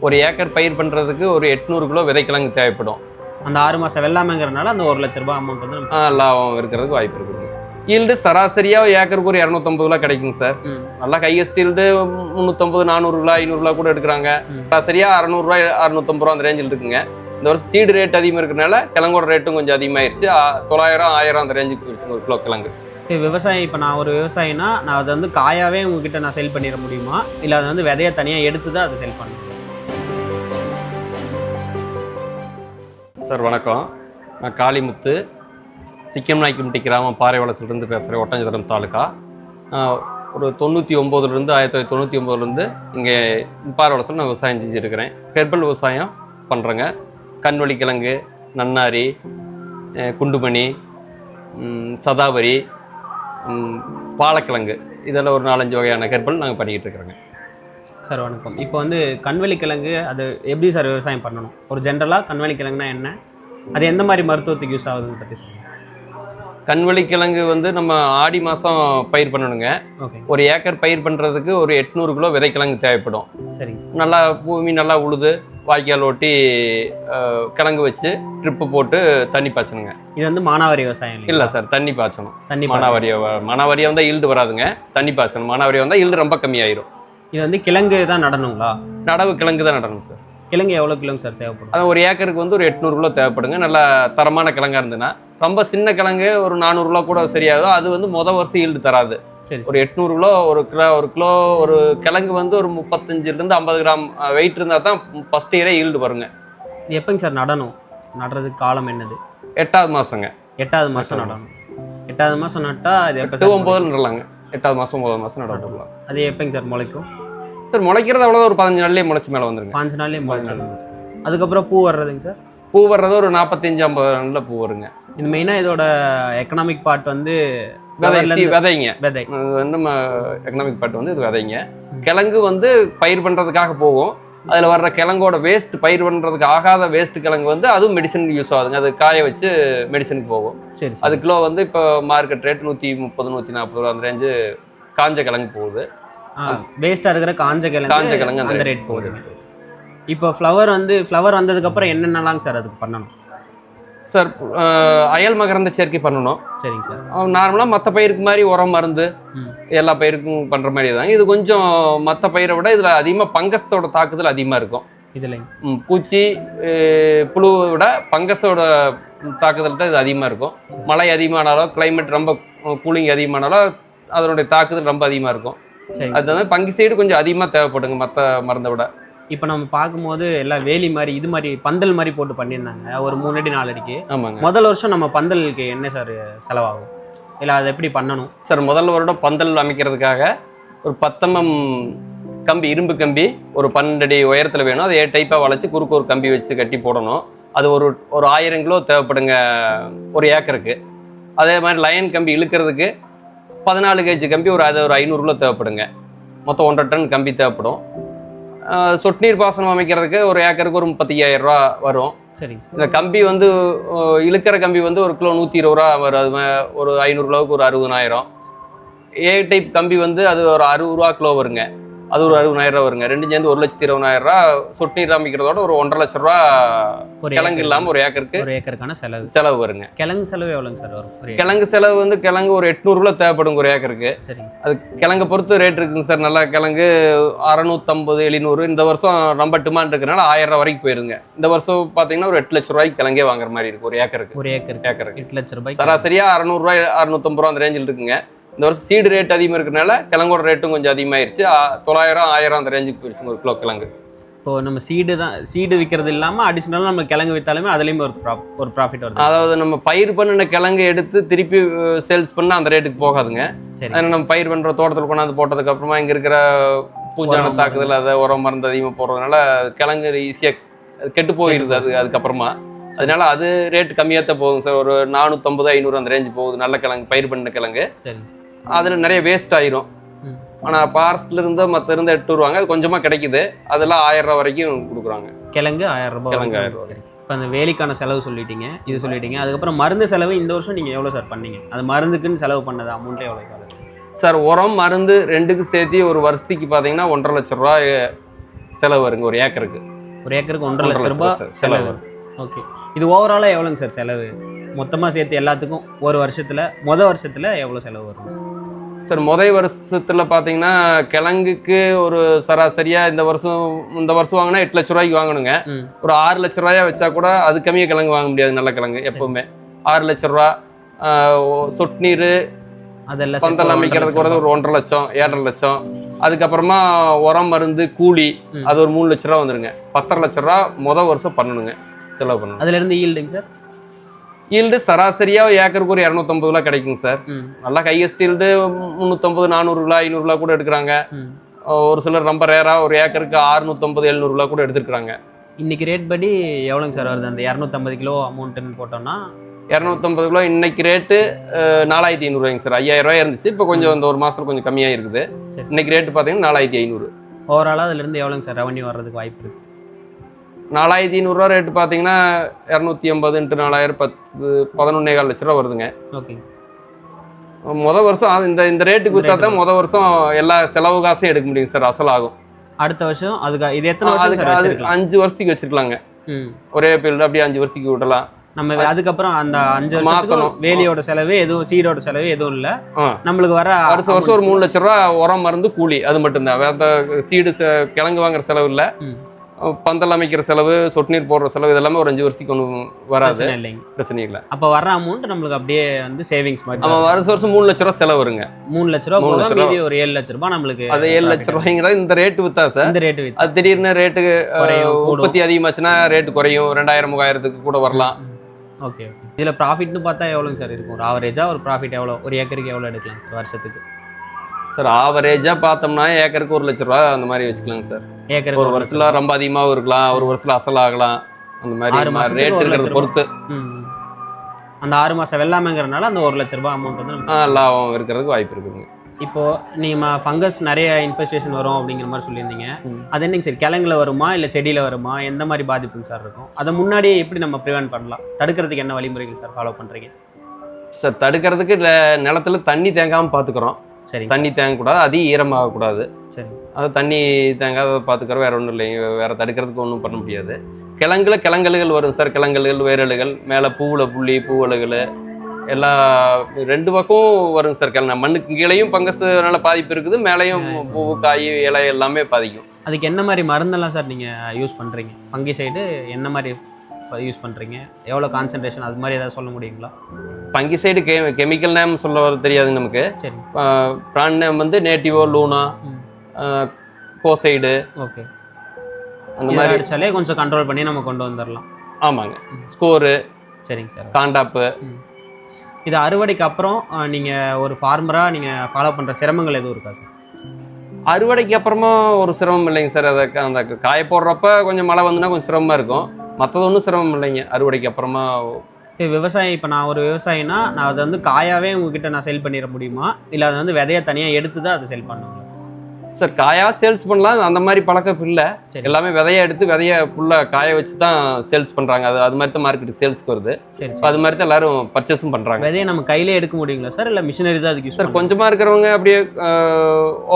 ஒரு ஏக்கர் பயிர் பண்ணுறதுக்கு ஒரு 800 கிலோ விதைக்கிழங்கு தேவைப்படும். அந்த 6 மாதம் வெள்ளாமைங்கிறனால அந்த 1 லட்ச ரூபாய் அமௌண்ட் வந்து லாபம் இருக்கிறதுக்கு வாய்ப்பு இருக்குதுங்க. ஈல்டு சராசரியாக ஏக்கருக்கு ஒரு 250 கிலோ கிடைக்குங்க சார். நல்லா ஹையஸ்ட் ஈல்டு 350, 400 கிலோ, 500 கிலோ கூட எடுக்கிறாங்க. சராசரியாக 600 ரூபாய், 650 ரூபா அந்த ரேஞ்சில் இருக்குங்க. இந்த வருஷம் சீடு ரேட் அதிகமாக இருக்கிறனால கிழங்கோட ரேட்டும் கொஞ்சம் அதிகமாகிடுச்சு. 900, 1000 அந்த ரேஞ்சுக்கு போயிடுச்சு ஒரு கிலோ கிழங்கு. விவசாயி, இப்போ நான் ஒரு விவசாயினா நான் அதை வந்து காயாவே உங்ககிட்ட நான் சேல் பண்ணிட முடியுமா, இல்லை அதை வந்து விதையை தனியாக எடுத்து தான் அதை சேல் பண்ணணும்? சார் வணக்கம், நான் காளிமுத்து, சிக்கம்நாய்க்கும்பட்டி கிராமம் பாறைவளசிலிருந்து பேசுகிறேன், ஒட்டஞ்சத்திரம் தாலுக்கா. ஒரு 99லேருந்து 1999லேருந்து இங்கே பாறைவளசில் நான் விவசாயம் செஞ்சுருக்கிறேன். ஹெர்பல் விவசாயம் பண்ணுறேங்க. கண்வழி கிழங்கு, நன்னாரி, குண்டுமணி, சதாவரி, பாலக்கிழங்கு, இதெல்லாம் ஒரு 4-5 வகையான ஹெர்பல் நாங்கள் பண்ணிக்கிட்டு இருக்கிறோங்க. சார் வணக்கம். இப்போ வந்து கண்வழி கிழங்கு அது எப்படி சார் விவசாயம் பண்ணணும்? ஒரு ஜென்ரலாக கண்வழி கிழங்குனா என்ன, அது எந்த மாதிரி மருத்துவத்துக்கு யூஸ் ஆகுதுன்னு பற்றி சொல்லுங்கள். கண்வழி கிழங்கு வந்து நம்ம ஆடி மாதம் பயிர் பண்ணணுங்க. ஓகே. ஒரு ஏக்கர் பயிர் பண்ணுறதுக்கு ஒரு 800 கிலோ விதைக்கிழங்கு தேவைப்படும். சரிங்க. நல்லா பூமி நல்லா உழுது வாய்க்கால் ஓட்டி கிழங்கு வச்சு ட்ரிப்பு போட்டு தண்ணி பாய்ச்சணுங்க. இது வந்து மானாவாரி விவசாயம் இல்லை சார், தண்ணி பாய்ச்சணும். தண்ணி மானாவாரியாக வந்தால் ஈல்டு வராதுங்க. தண்ணி பாய்ச்சணும். மானாவாரியாக வந்தால் ஈல்டு ரொம்ப கம்மியாயிரும். இது வந்து கிழங்கு தான் நடணுங்களா? நடவு கிழங்கு தான் நடணும் சார். கிழங்கு எவ்வளோ கிலோங்க சார் தேவைப்படும்? அது ஒரு ஏக்கருக்கு வந்து ஒரு 800 கிலோ தேவைப்படுங்க. நல்லா தரமான கிழங்கா இருந்துன்னா. ரொம்ப சின்ன கிழங்கு ஒரு 400 கிலோ கூட சரியாகும். அது வந்து வருஷம் ஈல்டு தராது. சரி. ஒரு 800 கிலோ ஒரு கிலோ ஒரு கிழங்கு வந்து ஒரு 35லேருந்து 50 கிராம் வெயிட் இருந்தால் தான் ஃபஸ்ட் இயரே ஈல்டு வருங்க. இது எப்போங்க சார் நடணும்? நடுறதுக்கு காலம் என்னது? 8வது மாதங்க. 8வது மாதம் நடணும். 8வது மாதம் நட்டால் அது எப்போ? 9 நடலாங்க. 8வது மாதம் 9வது மாதம் நடலாம். அது எப்போங்க சார் முளைக்கும்? சார் முளைக்கிறது அவ்வளோதான், ஒரு 15 நாள்லேயே முளைச்சி மேலே வந்துருங்க. 5 நாள்லேயே முளைச்சி. அதுக்கப்புறம் பூ வர்றதுங்க சார்? பூ வர்றது ஒரு 45-50 நாளில் பூ வருங்க. இது மெயினாக இதோட எக்கனாமிக் பார்ட் வந்து விதைங்க. விதை வந்து நம்ம எக்கனாமிக் பார்ட் வந்து இது விதைங்க. கிழங்கு வந்து பயிர் பண்ணுறதுக்காக போகும். அதில் வர்ற கிழங்கோட வேஸ்ட், பயிர் பண்ணுறதுக்கு ஆகாத வேஸ்ட் கிழங்கு வந்து அதுவும் மெடிசனுக்கு யூஸ் ஆகுதுங்க. அது காய வச்சு மெடிசனுக்கு போகும். சரி. அது கிலோ வந்து இப்போ மார்க்கெட் ரேட் 130, 140 ரூபா அந்த ரேஞ்சு காஞ்ச கிழங்கு போகுது. வேஸ்ட்டாக இருக்கிற காஞ்ச கிழங்கு அந்த ரேட் போகுது. இப்போ ஃப்ளவர் வந்ததுக்கப்புறம் என்னென்னலாம் சார் அதுக்கு பண்ணணும்? சார் அயல் மகரந்த சேர்க்கை பண்ணணும். சரிங்க சார். நார்மலாக மற்ற பயிருக்கு மாதிரி உரம் மருந்து எல்லா பயிருக்கும் பண்ணுற மாதிரி தான். இது கொஞ்சம் மற்ற பயிரை விட இதில் அதிகமாக பங்கஸோட தாக்குதல் அதிகமாக இருக்கும். இதில் பூச்சி புழுவை விட பங்கஸோட தாக்குதல் தான் இது அதிகமாக இருக்கும். மழை அதிகமானாலோ, கிளைமேட் ரொம்ப கூலிங் அதிகமானாலோ அதனுடைய தாக்குதல் ரொம்ப அதிகமாக இருக்கும். அதுதான் பங்கிசைடு கொஞ்சம் அதிகமாக தேவைப்படுங்க மற்ற மருந்தை விட. இப்போ நம்ம பார்க்கும்போது எல்லாம் வேலி மாதிரி இது மாதிரி பந்தல் மாதிரி போட்டு பண்ணியிருந்தாங்க ஒரு 3 அடி 4 அடிக்கு. ஆமாங்க. முதல் வருஷம் நம்ம பந்தலுக்கு என்ன சார் செலவாகும், இல்லை அதை எப்படி பண்ணணும்? சார் முதல் வருடம் பந்தல் அமைக்கிறதுக்காக ஒரு 10 mm கம்பி, இரும்பு கம்பி ஒரு 12 அடி உயரத்தில் வேணும். அதை டைப்பாக வளைச்சி குறுக்கு ஒரு கம்பி வச்சு கட்டி போடணும். அது ஒரு 1000 கிலோ தேவைப்படுங்க ஒரு ஏக்கருக்கு. அதே மாதிரி லைன் கம்பி இழுக்கிறதுக்கு 14 கேஜி கம்பி ஒரு 500 கிலோ தேவைப்படுங்க. மொத்தம் 1.5 டன் கம்பி தேவைப்படும். சொட்டு நீர் பாசனம் அமைக்கிறதுக்கு ஒரு ஏக்கருக்கு ஒரு 35,000 ரூபா வரும். சரி. இந்த கம்பி வந்து இழுக்கிற கம்பி வந்து ஒரு கிலோ 120 ரூபா வரும். அது ஒரு 500 கிலோவுக்கு ஒரு 60,000. ஏ டைப் கம்பி வந்து அது ஒரு 60 ரூபா கிலோ வருங்க. அது ஒரு 60,000 ரூபா வருங்க. ரெண்டும் சேர்ந்து 1,20,000 ரூபா. சொட்டு நீர் அமைக்கிறதோட ஒரு 1.5 லட்ச ரூபா கிழங்கு இல்லாமல் ஒரு ஏக்கருக்கான செலவு வருங்க. கிழங்கு செலவு எவ்வளோங்க சார்? கிழங்கு செலவு வந்து கிழங்கு ஒரு 800 கிலோ தேவைப்படுங்க ஒரு ஏக்கருக்கு. சரிங்க. அது கிழங்கை பொறுத்து ரேட் இருக்குங்க சார். நல்லா கிழங்கு 650, 700. இந்த வருஷம் ரொம்ப டிமாண்ட் இருக்கிறனால 1000 ரூபா வரைக்கும் போயிருங்க. இந்த வருஷம் பார்த்தீங்கன்னா ஒரு 8 லட்ச ரூபாய்க்கு கிழங்கே வாங்குற மாதிரி இருக்கு ஒரு ஏக்கருக்கு. ஒரு ஏக்கருக்கு 8 லட்ச ரூபாய். சராசரியா 600 ரூபாய், 650 ரூபா அந்த ரேஞ்சில் இருக்குங்க. இந்த வருஷம் சீடு ரேட் அதிகமாக இருக்கிறனால கிழங்கோட ரேட்டும் கொஞ்சம் அதிகமாகிடுச்சு. 900, 1000 அந்த ரேஞ்சுக்கு போயிடுச்சுங்க ஒரு கிலோ கிழங்கு. இப்போ நம்ம சீடு விற்கிறது இல்லாமல் அடிஷ்னலாக நம்ம கிழங்கு விற்றாலுமே அதுலேயுமே ஒரு ப்ராஃபிட் வருது. அதாவது நம்ம பயிர் பண்ணின கிழங்கு எடுத்து திருப்பி சேல்ஸ் பண்ணால் அந்த ரேட்டுக்கு போகாதுங்க. அதனால் நம்ம பயிர் பண்ணுற தோட்டத்தில் கொண்டாந்து போட்டதுக்கப்புறமா இங்கே இருக்கிற பூஞ்சான தாக்குதல், அதை உரம் மருந்து அதிகமாக போடுறதுனால கிழங்கு ஈஸியாக கெட்டு போயிடுது. அதுக்கப்புறமா அதனால அது ரேட் கம்மியாக தான் போகுங்க சார். ஒரு 450, 500 அந்த ரேஞ்சு போகுது நல்ல கிழங்கு, பயிர் பண்ண கிழங்கு. சரி. அதில் நிறைய வேஸ்ட் ஆயிரும். ஆனால் ஃபாரஸ்ட்ல இருந்து மற்ற இருந்து எடுத்து வருவாங்க. அது கொஞ்சமாக கிடைக்குது. அதெல்லாம் 1000 ரூபா வரைக்கும் கொடுக்குறாங்க. கிழங்கு 1000 ரூபாய். கிழங்கு 1000 ரூபாய். இப்போ அந்த வேலிக்கான செலவு சொல்லிட்டீங்க, இது சொல்லிட்டீங்க. அதுக்கப்புறம் மருந்து செலவு இந்த வருஷம் நீங்கள் எவ்வளோ சார் பண்ணீங்க? அது மருந்துக்குன்னு செலவு பண்ணது அமௌண்ட்டே எவ்வளோ சார்? உரம் மருந்து ரெண்டுக்கு சேர்த்து ஒரு வருஷத்துக்கு பார்த்தீங்கன்னா 1.5 லட்ச ரூபா செலவு வருங்க ஒரு ஏக்கருக்கு. ஒரு ஏக்கருக்கு 1.5 லட்ச ரூபாய் சார் செலவு. ஓகே, இது ஓவராலாக எவ்வளோங்க சார் செலவு மொத்தமாக சேர்த்து எல்லாத்துக்கும் ஒரு வருஷத்தில் வருஷத்தில் எவ்வளோ செலவு வரும் சார்? வருஷத்தில் பார்த்தீங்கன்னா கிழங்குக்கு ஒரு சராசரியாக இந்த வருஷம் வாங்கினா 8 லட்ச ரூபாய்க்கு வாங்கணுங்க. ஒரு 6 லட்ச ரூபாயா வச்சா கூட அது கம்மியாக கிழங்கு வாங்க முடியாது. நல்ல கிழங்கு எப்பவுமே 6 லட்ச ரூபா. சொட்டு நீர் அதெல்லாம் பந்தல் அமைக்கிறதுக்கு ஒரு 1.5 லட்சம் 7.5 லட்சம். அதுக்கப்புறமா உரம் மருந்து கூலி அது ஒரு 3 லட்ச ரூபா வந்துருங்க. 10.5 லட்ச ரூபா வருஷம் பண்ணணுங்க, செலவு பண்ணணும். அதுலேருந்து ஈல்டுங்க சார்? ஈல்டு சராசரியாக ஏக்கருக்கு ஒரு 250 கிலோ கிடைக்குங்க சார். நல்லா ஹையஸ்ட் ஈல்டு 350 400 கிலோ 500 கிலோ கூட எடுக்கிறாங்க. ஒரு சிலர் ரொம்ப ரேரா ஒரு ஏக்கருக்கு 650 700 கிலோ கூட எடுத்துருக்காங்க. இன்னைக்கு ரேட் படி எவ்வளோங்க சார் வருது? அந்த 250 கிலோ அமௌண்ட்டுன்னு போட்டோம்னா 250 கிலோ இன்னைக்கு ரேட்டு 4500 ரூபாய்ங்க சார். 5000 ரூபாய் இருந்துச்சு, இப்போ கொஞ்சம் இந்த ஒரு மாசத்துல கொஞ்சம் கம்மியாக இருக்குது. இன்னைக்கு ரேட்டு பார்த்தீங்கன்னா 4500. ஓவராலாக அதுலேருந்து எவ்வளோங்க சார் ரெவன்யூ வர்றதுக்கு வாய்ப்பு இருக்கு? 4500 ரூபா ரேட்டு பார்த்தீங்கன்னா 250 × 4000 11.25 லட்ச ரூபா வருதுங்க. ஓகே, வருஷம் இந்த ரேட்டுக்கு விற்றா தான் வருஷம் எல்லா செலவு காசையும் எடுக்க முடியும் சார். அசல் ஆகும். அடுத்த வருஷம் அதுக்கு இது எத்தனை வருஷம்? அது 5 வருஷத்துக்கு வச்சிருக்கலாங்க. ஒரே பீரியட் அப்படியே 5 வருஷத்துக்கு விடலாம். நம்ம அதுக்கப்புறம் அந்த 5 வருஷத்துக்கு வேலியோட செலவு எதுவும் சீடோட செலவு எதுவும் இல்லை. நம்மளுக்கு வர வருஷம் ஒரு 3 லட்ச ரூபா உரம் மருந்து கூலி அது மட்டும்தான். வேற சீடு கிழங்கு வாங்குற செலவு இல்லை. பந்தல் அமைக்கிற செலவு சொட்டு நீர் போடுற செலவு இதெல்லாமே ஒரு 5 வருஷத்துக்கு ஒன்றும் வராது. பிரச்சனை இல்லை. அப்போ வர்ற அமௌண்ட் நம்மளுக்கு அப்படியே வந்து சேவிங்ஸ் மாதிரி. நம்ம வருஷம் 3 லட்ச ரூபா செலவு வருங்க. 3 லட்ச ரூபா மீதி ஒரு 7 லட்ச ரூபாய் நம்மளுக்கு. அது 7 லட்ச ரூபாய்ங்கிறது இந்த ரேட்டு வித்தா சார். இந்த ரேட்டு வித்தா அது திடீர்னு ரேட்டு உற்பத்தி அதிகமாச்சுன்னா ரேட்டு குறையும். 2000 3000 கூட வரலாம். ஓகே, இதில் ப்ராஃபிட்னு பார்த்தா எவ்வளோங்க சார் இருக்கும்? ஒரு ஆவரேஜாக ஒரு ப்ராஃபிட் எவ்வளோ? ஒரு ஏக்கருக்கு எவ்வளோ எடுக்கலாம் சார் வருஷத்துக்கு? சார் ஆவரேஜாக பார்த்தோம்னா ஏக்கருக்கு 1 லட்ச ரூபா அந்த மாதிரி வச்சுக்கலாங்க சார். ஏக்கருக்கு ஒரு வருஷத்துல ரொம்ப அதிகமாகவும் இருக்கலாம், ஒரு வருஷத்துல அசல் ஆகலாம். அந்த மாதிரி ரேட் இருக்கிறத பொறுத்து. அந்த 6 மாதம் வெள்ளாமைங்கிறதுனால அந்த 1 லட்ச ரூபாய் அமௌண்ட் வந்து லாபம் இருக்கிறதுக்கு வாய்ப்பு இருக்குங்க. இப்போ நீங்கள் ஃபங்கஸ் நிறைய இன்ஃபெஸ்டேஷன் வரும் அப்படிங்கிற மாதிரி சொல்லியிருந்தீங்க. அது என்னங்க சார், கிழங்குல வருமா இல்லை செடியில் வருமா? எந்த மாதிரி பாதிப்புங்க சார் இருக்கும்? அதை முன்னாடியே எப்படி நம்ம ப்ரிவென்ட் பண்ணலாம்? தடுக்கிறதுக்கு என்ன வழிமுறைகள் சார் ஃபாலோ பண்ணுறீங்க? சார் தடுக்கிறதுக்கு நிலத்துல தண்ணி தேங்காமல் பார்த்துக்குறோம். சரி, தண்ணி தேங்கக்கூடாது, அதிகம் ஈரமாகக்கூடாது. சரி, அது தண்ணி தேங்காத பார்த்துக்கிறோம். வேற ஒன்றும் இல்லைங்க, வேற தடுக்கிறதுக்கு ஒன்றும் பண்ண முடியாது. கிழங்கல்கள் வரும் சார். கிழங்கல்கள் வேரலுகள் மேலே பூவில் புள்ளி பூவலுகள் எல்லா 2 பக்கம் வரும் சார். மண்ணுக்கு கீழையும் பங்கஸ்னால பாதிப்பு இருக்குது, மேலேயும் பூ காய் இலை எல்லாமே பாதிக்கும். அதுக்கு என்ன மாதிரி மருந்தெல்லாம் சார் நீங்கள் யூஸ் பண்ணுறீங்க? ஃபங்கிசைடு என்ன மாதிரி யூஸ் பண்ணுறீங்க? எவ்வளோ கான்சன்ட்ரேஷன் அது மாதிரி ஏதாவது சொல்ல முடியுங்களா? ஃபங்கிசைடு கெமிக்கல் நேம் சொல்ல தெரியாது நமக்கு. சரி, பிராண்ட் நேம் வந்து நேட்டிவோ, லூனா, கோசைடு. ஓகே, அந்த மாதிரி அடிச்சாலே கொஞ்சம் கண்ட்ரோல் பண்ணி நம்ம கொண்டு வந்துடலாம். ஆமாங்க. ஸ்கோரு. சரிங்க சார். காண்டாப்பு. இது அறுவடைக்கு அப்புறம் நீங்கள் ஒரு ஃபார்மராக நீங்கள் ஃபாலோ பண்ணுற சிரமங்கள் எதுவும் இருக்காது? அறுவடைக்கு அப்புறமா ஒரு சிரமம் இல்லைங்க சார். அதை அந்த காய போடுறப்ப கொஞ்சம் மழை வந்துன்னா கொஞ்சம் சிரமமாக இருக்கும். மற்றது ஒன்றும் சிரமம் இல்லைங்க அறுவடைக்கு அப்புறமா. விவசாயம், இப்போ நான் ஒரு விவசாயினா நான் அதை வந்து காயாவே உங்ககிட்ட நான் சேல் பண்ணிட முடியுமா, இல்லை அதை வந்து விதையை தனியாக எடுத்து தான் அதை சேல் பண்ணுவாங்க? சார் காயா சேல்ஸ் பண்ணலாம், அந்த மாதிரி பழக்கம் இல்லை. எல்லாமே விதைய எடுத்து விதைய ஃபுல்லாக காய வச்சு தான் சேல்ஸ் பண்ணுறாங்க. அது மாதிரி தான் மார்க்கெட்டுக்கு சேல்ஸ்க்கு வருது. சரி, அது மாதிரி தான் எல்லாரும் பர்ச்சேஸும் பண்ணுறாங்க. விதையை நம்ம கையிலே எடுக்க முடியுங்களா சார், இல்லை மிஷினரி தான் அதுக்கு? சார் கொஞ்சமாக இருக்கிறவங்க அப்படியே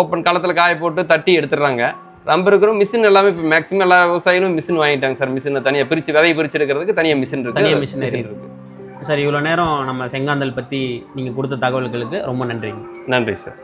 ஓப்பன் களத்தில் காய போட்டு தட்டி எடுத்துடுறாங்க. ரொம்ப இருக்கிறோம் மிஷின் எல்லாமே இப்போ மேக்ஸிமம் எல்லா விவசாயிகளும் மிஷின் வாங்கிட்டாங்க சார். மிஷினை தனியாக பிரித்து விதையை பிரித்து எடுக்கிறதுக்கு தனியாக மிஷின் இருக்குது. மிஷினரி இருக்குது சார். இவ்வளோ நேரம் நம்ம செங்காந்தல் பற்றி நீங்கள் கொடுத்த தகவல்களுக்கு ரொம்ப நன்றிங்க. நன்றி சார்.